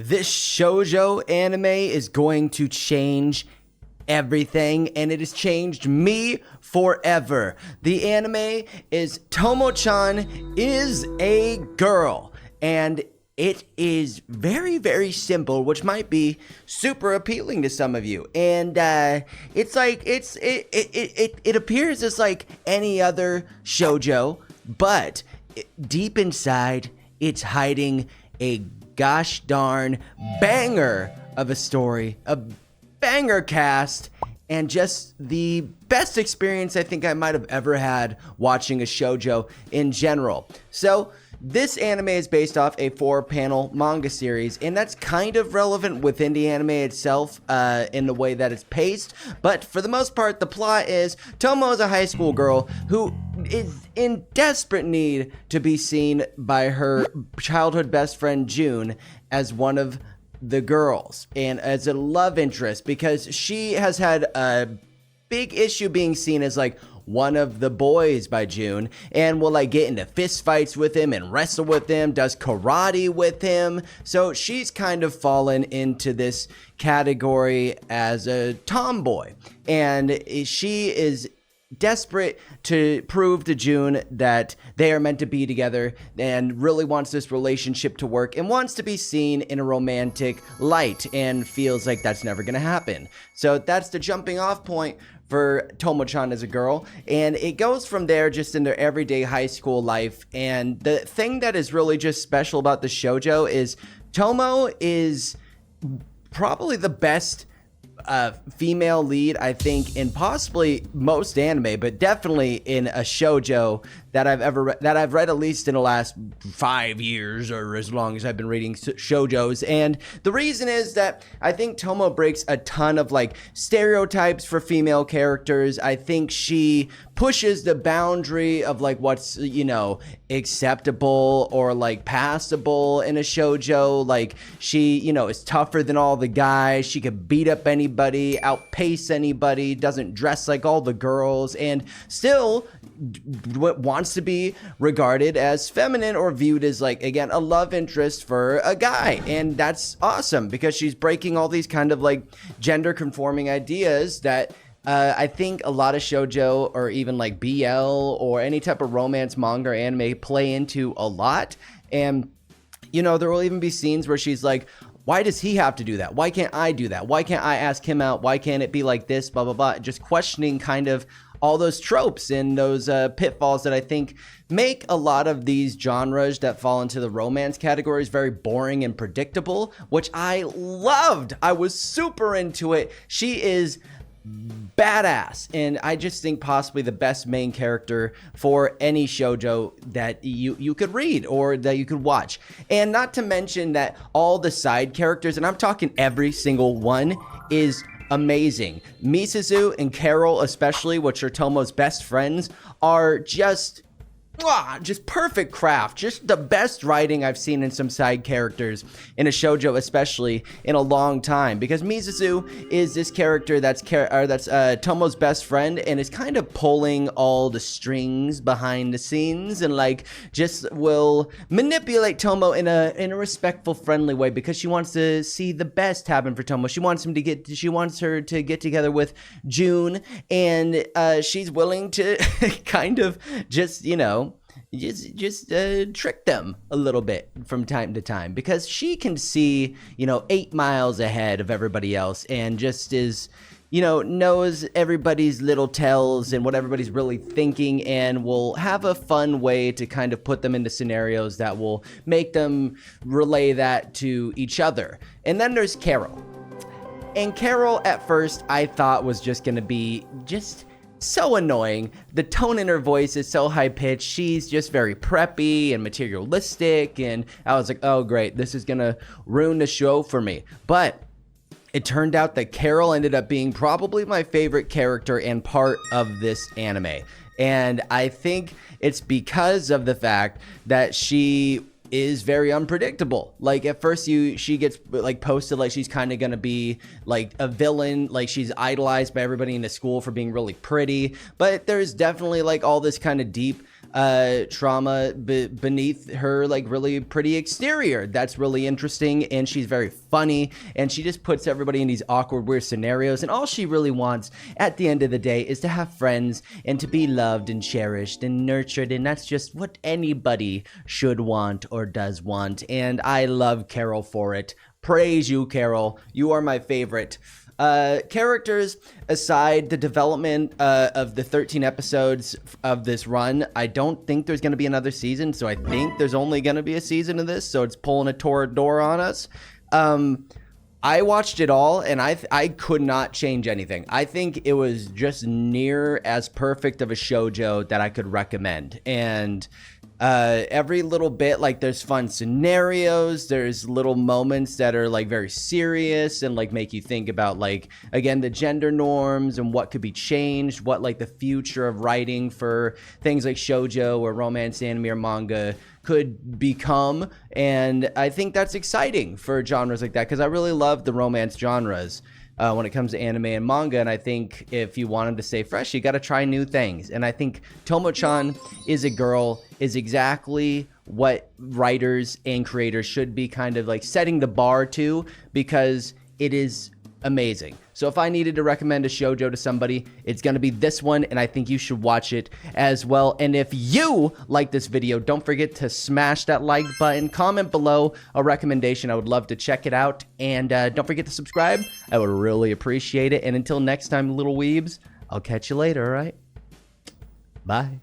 This shoujo anime is going to change everything, and it has changed me forever. The anime is Tomo-chan is a girl, and it is very, very simple, which might be super appealing to some of you. And it's like it appears as like any other shoujo, but deep inside, it's hiding a gosh darn banger of a story, a banger cast, and just the best experience I think I might have ever had watching a shoujo in general. So this anime is based off a 4-panel manga series, and that's kind of relevant within the anime itself in the way that it's paced. But for the most part, the plot is Tomo is a high school girl who is in desperate need to be seen by her childhood best friend June as one of the girls and as a love interest, because she has had a big issue being seen as like one of the boys by June, and will like get into fist fights with him and wrestle with him, does karate with him. So she's kind of fallen into this category as a tomboy, and she is desperate to prove to June that they are meant to be together, and really wants this relationship to work and wants to be seen in a romantic light, and feels like that's never going to happen. So that's the jumping off point for Tomo-chan as a girl, and it goes from there just in their everyday high school life. And the thing that is really just special about the shoujo is Tomo is probably the best female lead, I think, in possibly most anime, but definitely in a shoujo that I've read at least in the last 5 years, or as long as I've been reading shoujos. And the reason is that I think Tomo breaks a ton of like stereotypes for female characters. I think she pushes the boundary of like what's, you know, acceptable or like passable in a shoujo. Like she, you know, is tougher than all the guys. She could beat up anybody, outpace anybody, doesn't dress like all the girls, and still wants to be regarded as feminine or viewed as like, again, a love interest for a guy. And that's awesome because she's breaking all these kind of like gender conforming ideas that I think a lot of shoujo or even like BL or any type of romance manga or anime play into a lot. And, you know, there will even be scenes where she's like, why does he have to do that? Why can't I do that? Why can't I ask him out? Why can't it be like this? Blah, blah, blah. Just questioning kind of all those tropes and those pitfalls that I think make a lot of these genres that fall into the romance categories very boring and predictable, which I loved. I was super into it. She is badass, and I just think possibly the best main character for any shoujo that you could read or that you could watch. And not to mention that all the side characters, and I'm talking every single one, is amazing. Misuzu and Carol especially, which are Tomo's best friends, are just perfect craft. Just the best writing I've seen in some side characters in a shoujo, especially in a long time. Because Misuzu is this character that's Tomo's best friend, and is kind of pulling all the strings behind the scenes, and like just will manipulate Tomo in a respectful, friendly way, because she wants to see the best happen for Tomo. She wants her to get together with June, and she's willing to kind of just, you know, just trick them a little bit from time to time, because she can see, you know, 8 miles ahead of everybody else, and just is, you know, knows everybody's little tells and what everybody's really thinking, and will have a fun way to kind of put them into scenarios that will make them relay that to each other. And then there's Carol. And Carol at first I thought was just gonna be just so annoying. The tone in her voice is so high-pitched. She's just very preppy and materialistic, and I was like, oh great, this is gonna ruin the show for me. But it turned out that Carol ended up being probably my favorite character and part of this anime. And I think it's because of the fact that she is very unpredictable. Like at first she gets like posted like she's kind of gonna be like a villain, like she's idolized by everybody in the school for being really pretty, but there's definitely like all this kind of deep trauma beneath her like really pretty exterior. That's really interesting, and she's very funny, and she just puts everybody in these awkward, weird scenarios, and all she really wants at the end of the day is to have friends and to be loved and cherished and nurtured, and that's just what anybody should want or does want, and I love Carol for it. Praise you, Carol. You are my favorite. Characters aside, the development of the 13 episodes of this run, I don't think there's going to be another season, so I think there's only going to be a season of this, so it's pulling a door on us. I watched it all, and I could not change anything. I think it was just near as perfect of a shoujo that I could recommend, and every little bit, like, there's fun scenarios, there's little moments that are like very serious and like make you think about, like, again, the gender norms and what could be changed, what like the future of writing for things like shoujo or romance anime or manga could become. And I think that's exciting for genres like that, because I really love the romance genres when it comes to anime and manga, and I think if you wanted to stay fresh, you got to try new things. And I think Tomo-chan is a girl is exactly what writers and creators should be kind of like setting the bar to, because it is amazing. So if I needed to recommend a shoujo to somebody, it's going to be this one, and I think you should watch it as well. And if you like this video, don't forget to smash that like button, comment below a recommendation. I would love to check it out, and don't forget to subscribe. I would really appreciate it. And until next time, little weebs, I'll catch you later, all right? Bye.